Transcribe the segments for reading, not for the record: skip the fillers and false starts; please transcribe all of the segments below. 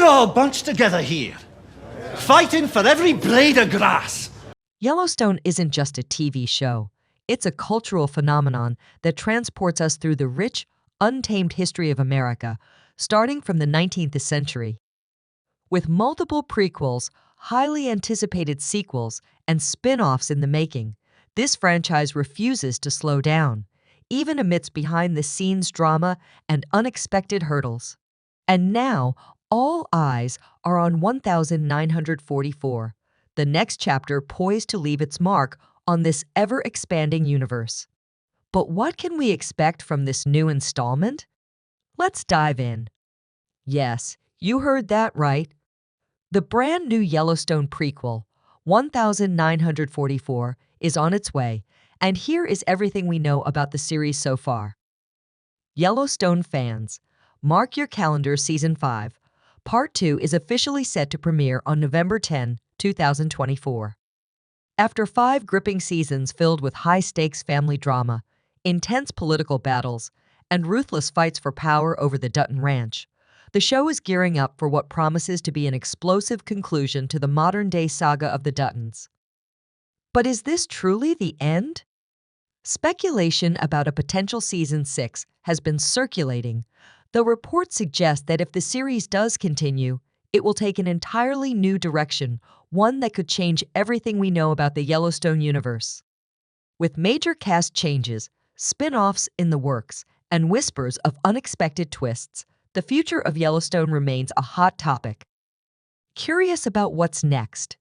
all bunched together here, fighting for every blade of grass. Yellowstone isn't just a TV show. It's a cultural phenomenon that transports us through the rich, untamed history of America, starting from the 19th century. With multiple prequels, highly anticipated sequels, and spin-offs in the making, this franchise refuses to slow down, even amidst behind-the-scenes drama and unexpected hurdles. And now, all eyes are on 1944, the next chapter poised to leave its mark on this ever-expanding universe. But what can we expect from this new installment? Let's dive in. Yes, you heard that right. The brand new Yellowstone prequel, 1944, is on its way, and here is everything we know about the series so far. Yellowstone fans, mark your calendars. Season 5. Part 2 is officially set to premiere on November 10, 2024. After 5 gripping seasons filled with high-stakes family drama, intense political battles, and ruthless fights for power over the Dutton Ranch, the show is gearing up for what promises to be an explosive conclusion to the modern-day saga of the Duttons. But is this truly the end? Speculation about a potential Season 6 has been circulating, though reports suggest that if the series does continue, it will take an entirely new direction, one that could change everything we know about the Yellowstone universe. With major cast changes, spin-offs in the works, and whispers of unexpected twists, the future of Yellowstone remains a hot topic. Curious about what's next?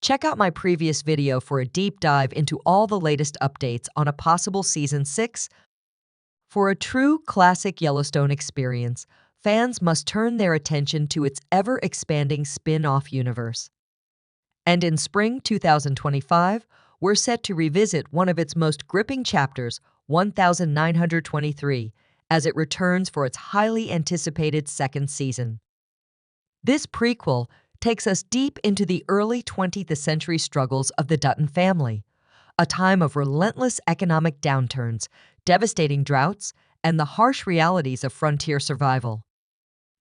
Check out my previous video for a deep dive into all the latest updates on a possible Season 6. For a true classic Yellowstone experience, fans must turn their attention to its ever-expanding spin-off universe. And in spring 2025, we're set to revisit one of its most gripping chapters, 1923, as it returns for its highly anticipated second season. This prequel takes us deep into the early 20th century struggles of the Dutton family, a time of relentless economic downturns, devastating droughts, and the harsh realities of frontier survival.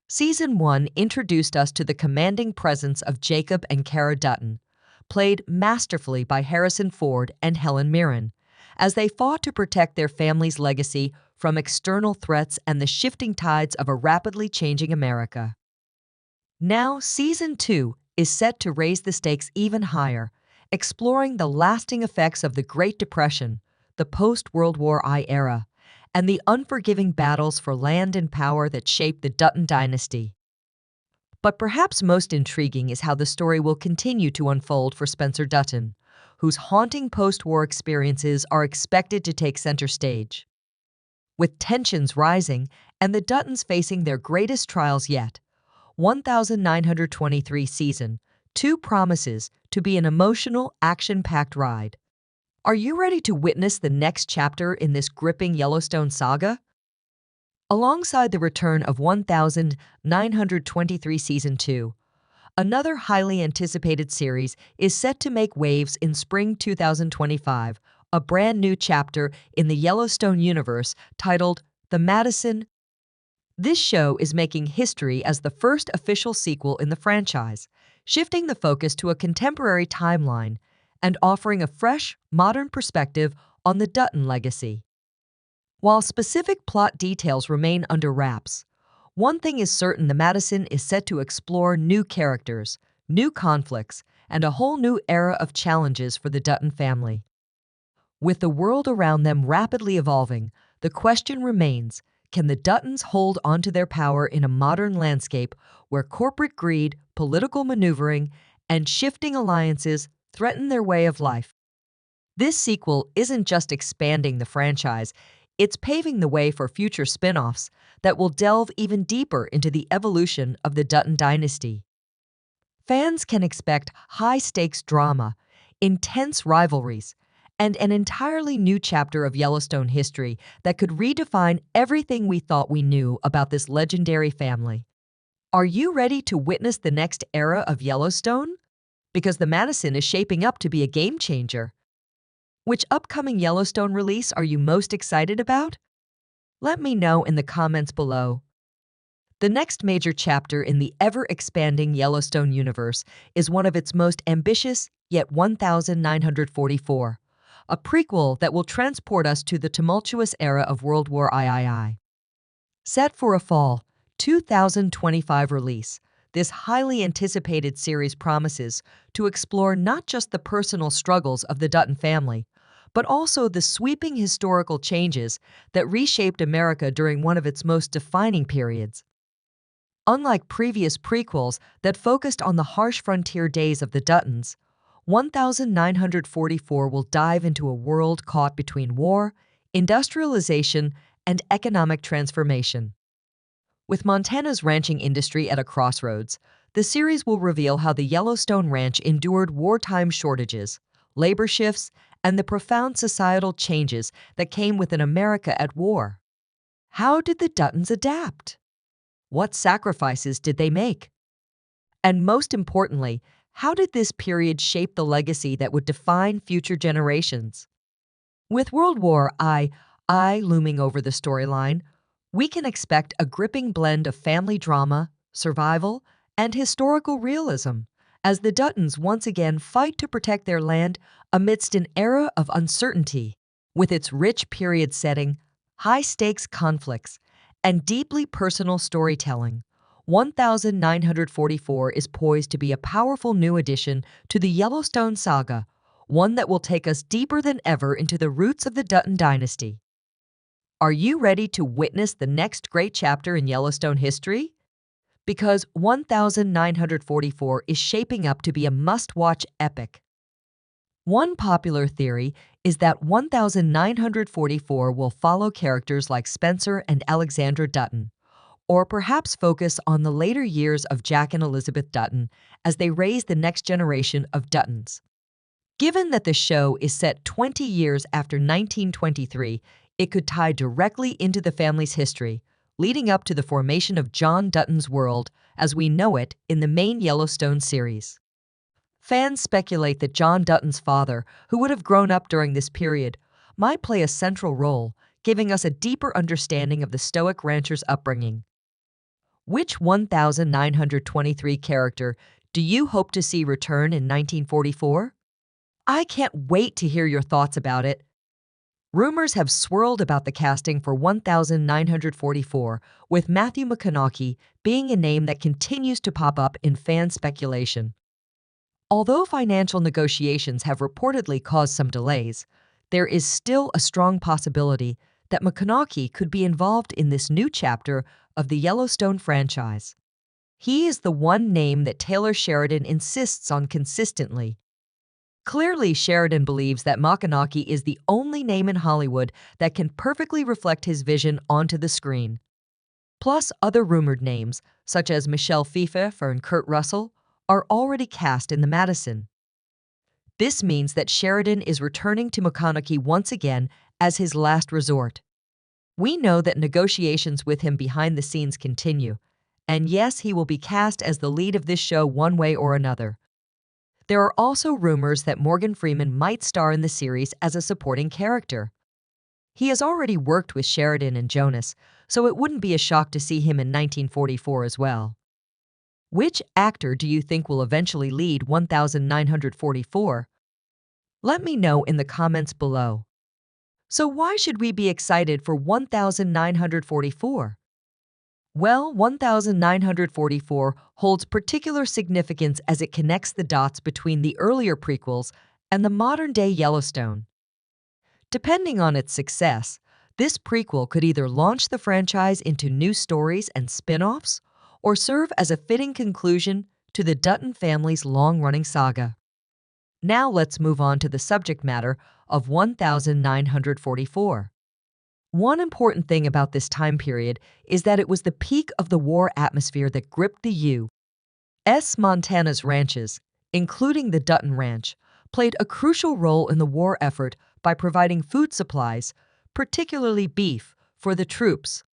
Season 1 introduced us to the commanding presence of Jacob and Kara Dutton, played masterfully by Harrison Ford and Helen Mirren, as they fought to protect their family's legacy from external threats and the shifting tides of a rapidly changing America. Now, Season 2 is set to raise the stakes even higher, exploring the lasting effects of the Great Depression, the post-World War I era, and the unforgiving battles for land and power that shaped the Dutton dynasty. But perhaps most intriguing is how the story will continue to unfold for Spencer Dutton, whose haunting post-war experiences are expected to take center stage. With tensions rising and the Duttons facing their greatest trials yet, 1923 Season 2 promises to be an emotional, action-packed ride. Are you ready to witness the next chapter in this gripping Yellowstone saga? Alongside the return of 1923 Season 2, another highly anticipated series is set to make waves in spring 2025, a brand new chapter in the Yellowstone universe titled The Madison. This show is making history as the first official sequel in the franchise, shifting the focus to a contemporary timeline and offering a fresh, modern perspective on the Dutton legacy. While specific plot details remain under wraps, one thing is certain: the Madison is set to explore new characters, new conflicts, and a whole new era of challenges for the Dutton family. With the world around them rapidly evolving, the question remains: can the Duttons hold onto their power in a modern landscape where corporate greed, political maneuvering, and shifting alliances threaten their way of life? This sequel isn't just expanding the franchise, it's paving the way for future spin-offs that will delve even deeper into the evolution of the Dutton dynasty. Fans can expect high-stakes drama, intense rivalries, and an entirely new chapter of Yellowstone history that could redefine everything we thought we knew about this legendary family. Are you ready to witness the next era of Yellowstone? Because the Madison is shaping up to be a game changer. Which upcoming Yellowstone release are you most excited about? Let me know in the comments below. The next major chapter in the ever-expanding Yellowstone universe is one of its most ambitious, yet 1944, a prequel that will transport us to the tumultuous era of World War III. Set for a fall 2025 release, this highly anticipated series promises to explore not just the personal struggles of the Dutton family, but also the sweeping historical changes that reshaped America during one of its most defining periods. Unlike previous prequels that focused on the harsh frontier days of the Duttons, 1944 will dive into a world caught between war, industrialization, and economic transformation. With Montana's ranching industry at a crossroads, the series will reveal how the Yellowstone Ranch endured wartime shortages, labor shifts, and the profound societal changes that came with an America at war. How did the Duttons adapt? What sacrifices did they make? And most importantly, how did this period shape the legacy that would define future generations? With World War I looming over the storyline, we can expect a gripping blend of family drama, survival, and historical realism as the Duttons once again fight to protect their land amidst an era of uncertainty. With its rich period setting, high-stakes conflicts, and deeply personal storytelling, 1944 is poised to be a powerful new addition to the Yellowstone saga, one that will take us deeper than ever into the roots of the Dutton dynasty. Are you ready to witness the next great chapter in Yellowstone history? Because 1944 is shaping up to be a must-watch epic. One popular theory is that 1944 will follow characters like Spencer and Alexandra Dutton, or perhaps focus on the later years of Jack and Elizabeth Dutton as they raise the next generation of Duttons. Given that the show is set 20 years after 1923, it could tie directly into the family's history, leading up to the formation of John Dutton's world as we know it in the main Yellowstone series. Fans speculate that John Dutton's father, who would have grown up during this period, might play a central role, giving us a deeper understanding of the stoic rancher's upbringing. Which 1923 character do you hope to see return in 1944? I can't wait to hear your thoughts about it. Rumors have swirled about the casting for 1944, with Matthew McConaughey being a name that continues to pop up in fan speculation. Although financial negotiations have reportedly caused some delays, there is still a strong possibility that McConaughey could be involved in this new chapter of the Yellowstone franchise. He is the one name that Taylor Sheridan insists on consistently. Clearly, Sheridan believes that McConaughey is the only name in Hollywood that can perfectly reflect his vision onto the screen. Plus, other rumored names, such as Michelle Pfeiffer and Kurt Russell, are already cast in the Madison. This means that Sheridan is returning to McConaughey once again as his last resort. We know that negotiations with him behind the scenes continue, and yes, he will be cast as the lead of this show one way or another. There are also rumors that Morgan Freeman might star in the series as a supporting character. He has already worked with Sheridan and Jonas, so it wouldn't be a shock to see him in 1944 as well. Which actor do you think will eventually lead 1944? Let me know in the comments below. So why should we be excited for 1944? Well, 1944 holds particular significance as it connects the dots between the earlier prequels and the modern-day Yellowstone. Depending on its success, this prequel could either launch the franchise into new stories and spin-offs, or serve as a fitting conclusion to the Dutton family's long-running saga. Now let's move on to the subject matter of 1944. One important thing about this time period is that it was the peak of the war atmosphere that gripped the U.S. Montana's ranches, including the Dutton Ranch, played a crucial role in the war effort by providing food supplies, particularly beef, for the troops.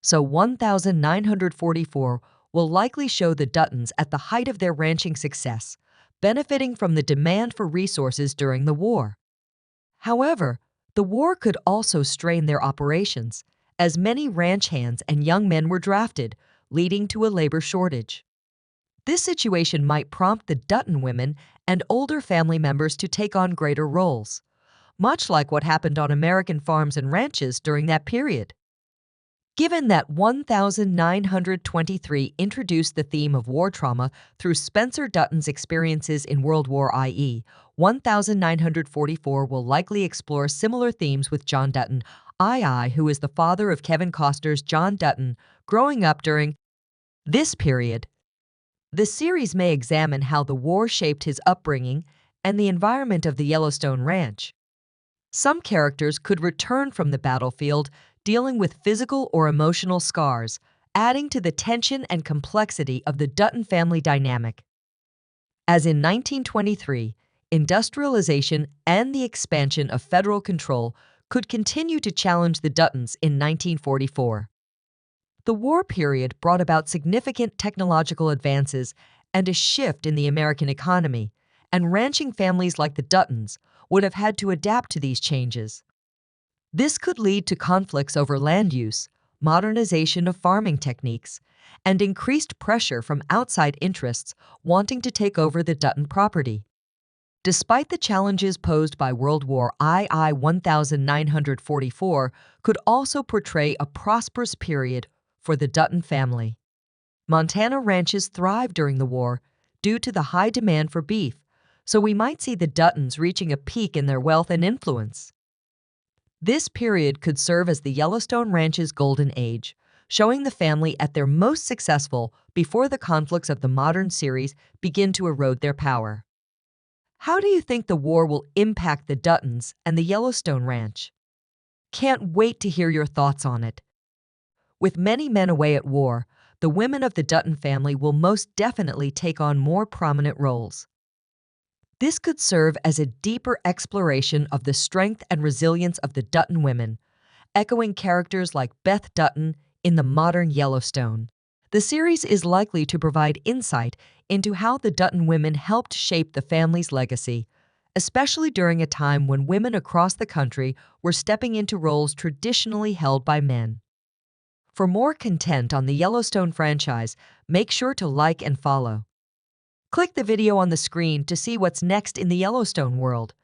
So 1944 will likely show the Duttons at the height of their ranching success, benefiting from the demand for resources during the war. However, the war could also strain their operations, as many ranch hands and young men were drafted, leading to a labor shortage. This situation might prompt the Dutton women and older family members to take on greater roles, much like what happened on American farms and ranches during that period. Given that 1923 introduced the theme of war trauma through Spencer Dutton's experiences in World War IE, 1944 will likely explore similar themes with John Dutton, who is the father of Kevin Costner's John Dutton, growing up during this period. The series may examine how the war shaped his upbringing and the environment of the Yellowstone Ranch. Some characters could return from the battlefield dealing with physical or emotional scars, adding to the tension and complexity of the Dutton family dynamic. As in 1923, industrialization and the expansion of federal control could continue to challenge the Duttons in 1944. The war period brought about significant technological advances and a shift in the American economy, and ranching families like the Duttons would have had to adapt to these changes. This could lead to conflicts over land use, modernization of farming techniques, and increased pressure from outside interests wanting to take over the Dutton property. Despite the challenges posed by World War II, 1944 could also portray a prosperous period for the Dutton family. Montana ranches thrived during the war due to the high demand for beef, so we might see the Duttons reaching a peak in their wealth and influence. This period could serve as the Yellowstone Ranch's golden age, showing the family at their most successful before the conflicts of the modern series begin to erode their power. How do you think the war will impact the Duttons and the Yellowstone Ranch? Can't wait to hear your thoughts on it. With many men away at war, the women of the Dutton family will most definitely take on more prominent roles. This could serve as a deeper exploration of the strength and resilience of the Dutton women, echoing characters like Beth Dutton in the modern Yellowstone. The series is likely to provide insight into how the Dutton women helped shape the family's legacy, especially during a time when women across the country were stepping into roles traditionally held by men. For more content on the Yellowstone franchise, make sure to like and follow. Click the video on the screen to see what's next in the Yellowstone world.